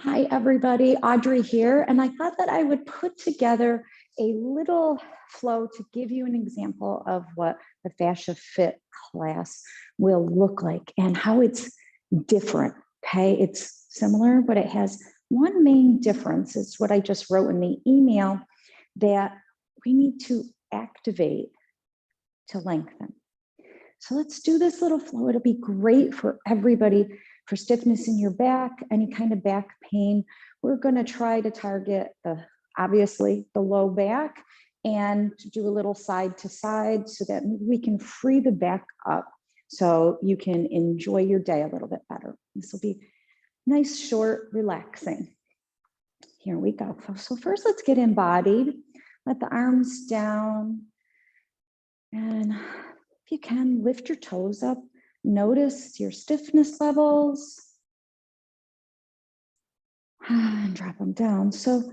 Hi, everybody. Audrey here. And I thought that I would put together a little flow to give you an example of what the fascia fit class will look like and how it's different. Okay. It's similar, but it has one main difference. It's what I just wrote in the email that we need to activate to lengthen. So let's do this little flow. It'll be great for everybody for stiffness in your back, any kind of back pain. We're going to try to target obviously the low back and do a little side to side so that we can free the back up so you can enjoy your day a little bit better. This will be nice, short, relaxing. Here we go. So first let's get embodied. Let the arms down. And if you can, lift your toes up. Notice your stiffness levels. And drop them down. So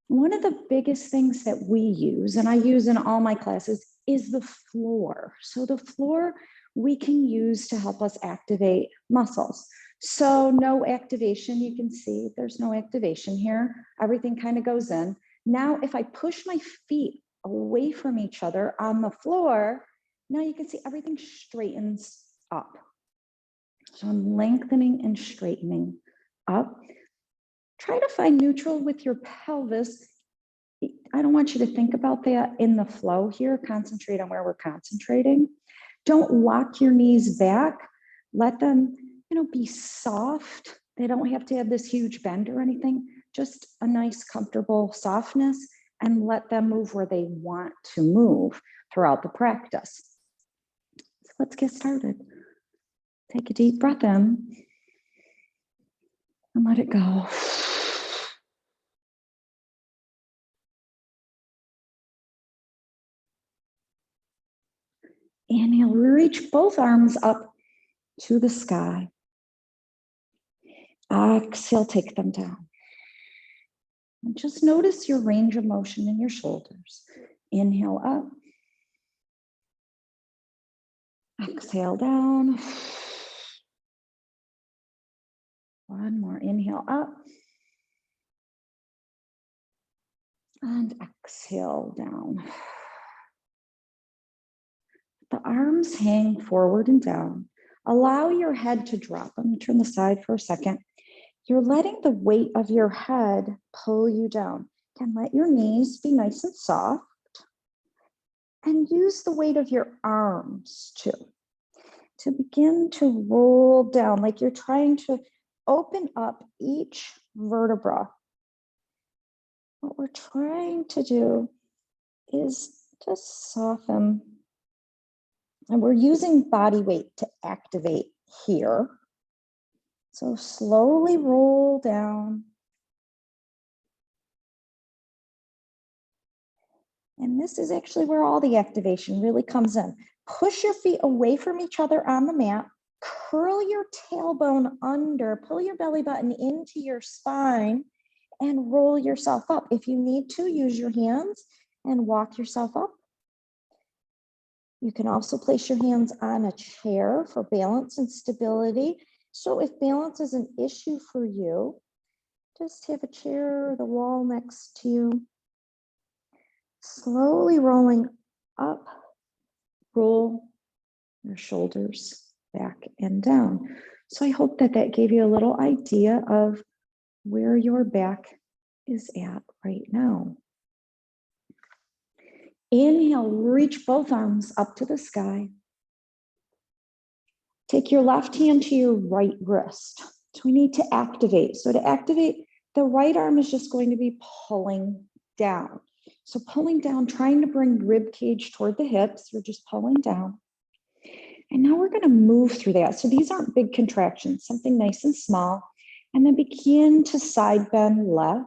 one of the biggest things that we use, and I use in all my classes, is the floor. So the floor we can use to help us activate muscles. So no activation, you can see there's no activation here. Everything kind of goes in. Now, if I push my feet away from each other on the floor, now you can see everything straightens up. So I'm lengthening and straightening up. Try to find neutral with your pelvis. I don't want you to think about that in the flow here. Concentrate on where we're concentrating. Don't lock your knees back. Let them, be soft. They don't have to have this huge bend or anything. Just a nice, comfortable softness, and let them move where they want to move throughout the practice. So let's get started. Take a deep breath in and let it go. Inhale, reach both arms up to the sky. Exhale, take them down. And just notice your range of motion in your shoulders. Inhale up. Exhale down. One more. Inhale up. And exhale down. The arms hang forward and down. Allow your head to drop. Let me turn the side for a second. You're letting the weight of your head pull you down. And let your knees be nice and soft. And use the weight of your arms too, to begin to roll down like you're trying to open up each vertebra. What we're trying to do is just soften. And we're using body weight to activate here. So slowly roll down. And this is actually where all the activation really comes in. Push your feet away from each other on the mat. Curl your tailbone under. Pull your belly button into your spine and roll yourself up. If you need to, use your hands and walk yourself up. You can also place your hands on a chair for balance and stability. So if balance is an issue for you, just have a chair or the wall next to you. Slowly rolling up, roll your shoulders back and down. So I hope that that gave you a little idea of where your back is at right now. Inhale, reach both arms up to the sky. Take your left hand to your right wrist. So we need to activate. So to activate, the right arm is just going to be pulling down. So pulling down, trying to bring rib cage toward the hips. We're just pulling down. And now we're going to move through that. So these aren't big contractions, something nice and small. And then begin to side bend left.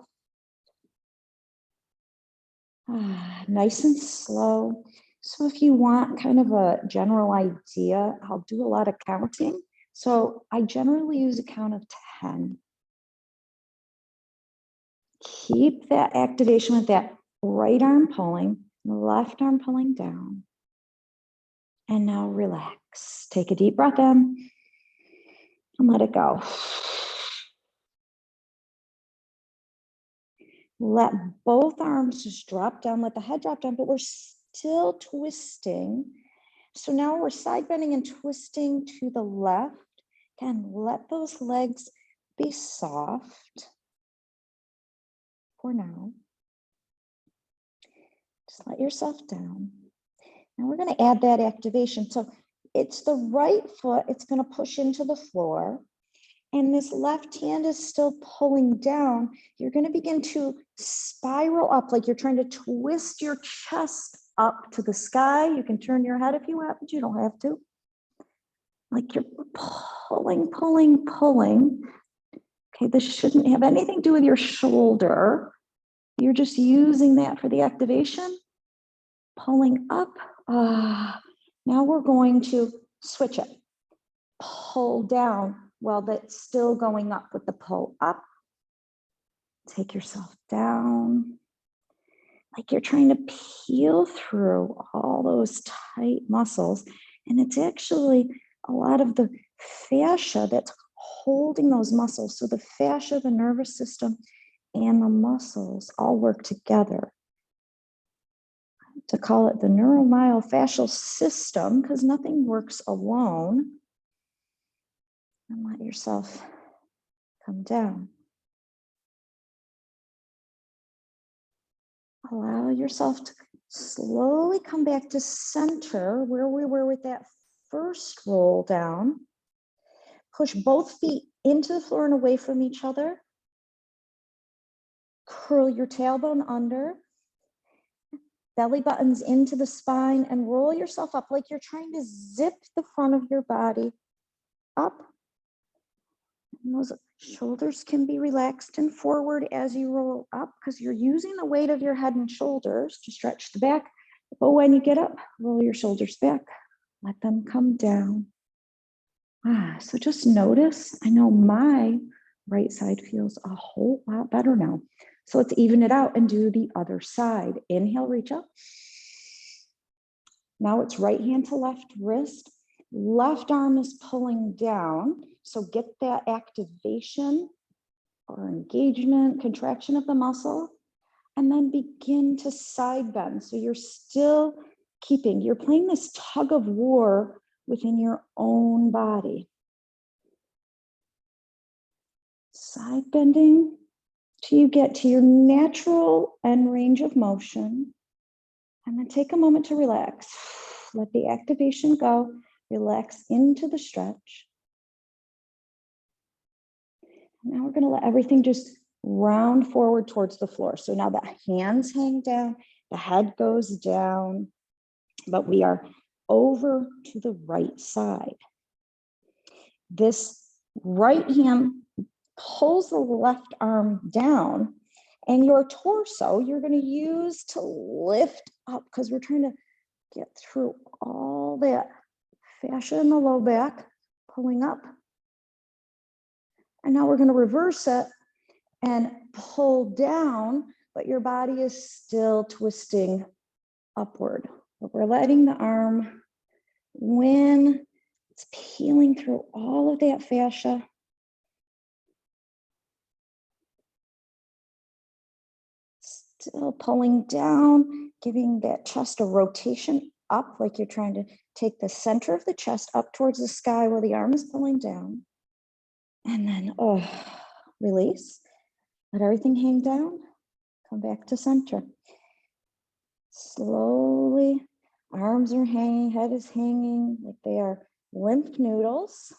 Nice and slow. So if you want kind of a general idea, I'll do a lot of counting. So I generally use a count of 10. Keep that activation with that right arm pulling, left arm pulling down. And now relax. Take a deep breath in and let it go. Let both arms just drop down, let the head drop down, but we're still twisting. So now we're side bending and twisting to the left. Again, let those legs be soft for now. Just let yourself down. And we're going to add that activation. So it's the right foot, it's going to push into the floor. And this left hand is still pulling down. You're going to begin to spiral up, like you're trying to twist your chest up to the sky. You can turn your head if you want, but you don't have to. Like you're pulling, pulling, pulling. Okay, this shouldn't have anything to do with your shoulder. You're just using that for the activation. Pulling up. Now we're going to switch it. Pull down while that's still going up with the pull up. Take yourself down. Like you're trying to peel through all those tight muscles. And it's actually a lot of the fascia that's holding those muscles. So the fascia, the nervous system, and the muscles all work together. To call it the neuromyofascial system, because nothing works alone. And let yourself come down. Allow yourself to slowly come back to center where we were with that first roll down. Push both feet into the floor and away from each other. Curl your tailbone under. Belly buttons into the spine and roll yourself up like you're trying to zip the front of your body up. And those shoulders can be relaxed and forward as you roll up because you're using the weight of your head and shoulders to stretch the back. But when you get up, roll your shoulders back. Let them come down. So just notice, I know my right side feels a whole lot better now. So let's even it out and do the other side. Inhale, reach up. Now it's right hand to left wrist. Left arm is pulling down. So get that activation or engagement, contraction of the muscle, and then begin to side bend. So you're still you're playing this tug of war within your own body. Side bending till you get to your natural end range of motion. And then take a moment to relax. Let the activation go. Relax into the stretch. Now we're going to let everything just round forward towards the floor. So now the hands hang down, the head goes down, but we are over to the right side. This right hand pulls the left arm down, and your torso you're going to use to lift up because we're trying to get through all that fascia in the low back, pulling up. And now we're going to reverse it and pull down, but your body is still twisting upward. But we're letting the arm win. It's peeling through all of that fascia. Still pulling down, giving that chest a rotation up, like you're trying to take the center of the chest up towards the sky while the arm is pulling down. And then, release. Let everything hang down. Come back to center. Slowly, arms are hanging, head is hanging like they are lymph noodles.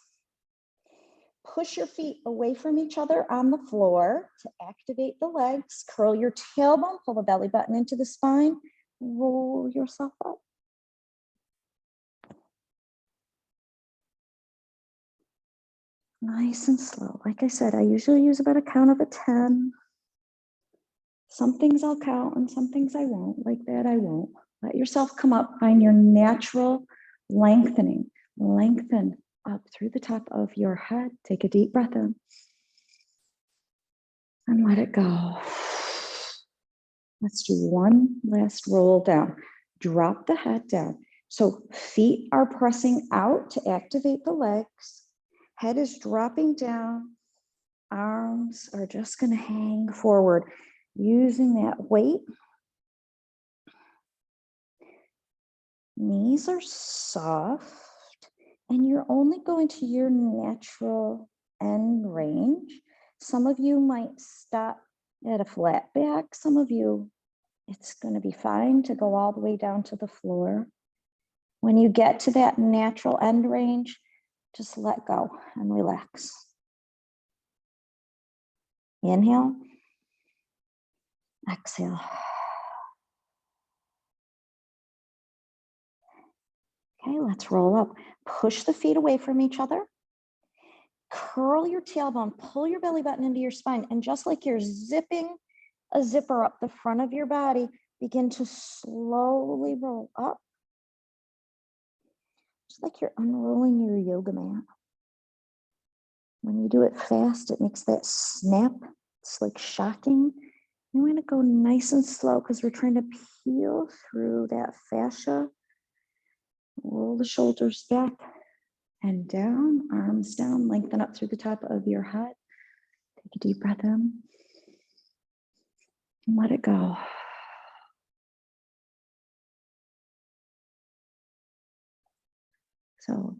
Push your feet away from each other on the floor to activate the legs. Curl your tailbone, pull the belly button into the spine. Roll yourself up. Nice and slow. Like I said, I usually use about a count of 10. Some things I'll count and some things I won't. Like that, I won't. Let yourself come up. Find your natural lengthening. Lengthen up through the top of your head. Take a deep breath in. And let it go. Let's do one last roll down. Drop the head down. So feet are pressing out to activate the legs. Head is dropping down. Arms are just going to hang forward. using that weight. Knees are soft, and you're only going to your natural end range. Some of you might stop at a flat back. Some of you, it's going to be fine to go all the way down to the floor. When you get to that natural end range, just let go and relax. Inhale, exhale. Okay, let's roll up. Push the feet away from each other. Curl your tailbone, pull your belly button into your spine, and just like you're zipping a zipper up the front of your body, begin to slowly roll up. Just like you're unrolling your yoga mat. When you do it fast, it makes that snap. It's like shocking. You want to go nice and slow because we're trying to peel through that fascia. Roll the shoulders back and down, arms down, lengthen up through the top of your head. Take a deep breath in and let it go. So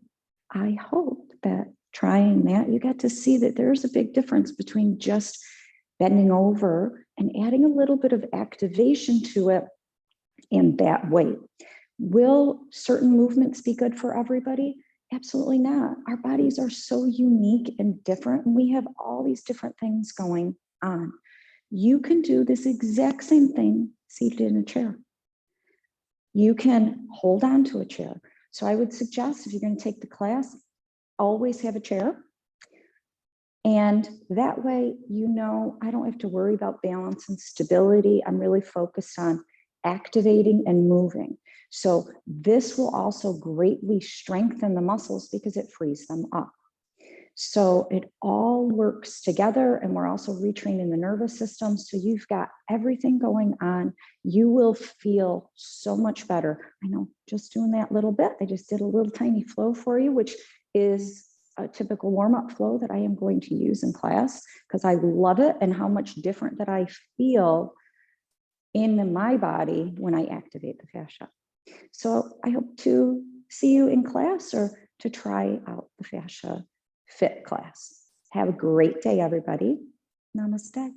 I hope that trying that, you get to see that there's a big difference between just bending over and adding a little bit of activation to it and that weight. Will certain movements be good for everybody? Absolutely not. Our bodies are so unique and different, and we have all these different things going on. You can do this exact same thing seated in a chair. You can hold on to a chair. So I would suggest if you're going to take the class, always have a chair. And that way, you know, I don't have to worry about balance and stability. I'm really focused on activating and moving. So this will also greatly strengthen the muscles because it frees them up. So it all works together, and we're also retraining the nervous system. So you've got everything going on. You will feel so much better. I know, just doing that little bit, I just did a little tiny flow for you, which is a typical warm-up flow that I am going to use in class because I love it and how much different that I feel in my body when I activate the fascia. So I hope to see you in class or to try out the Fascia Fit class. Have a great day, everybody. Namaste.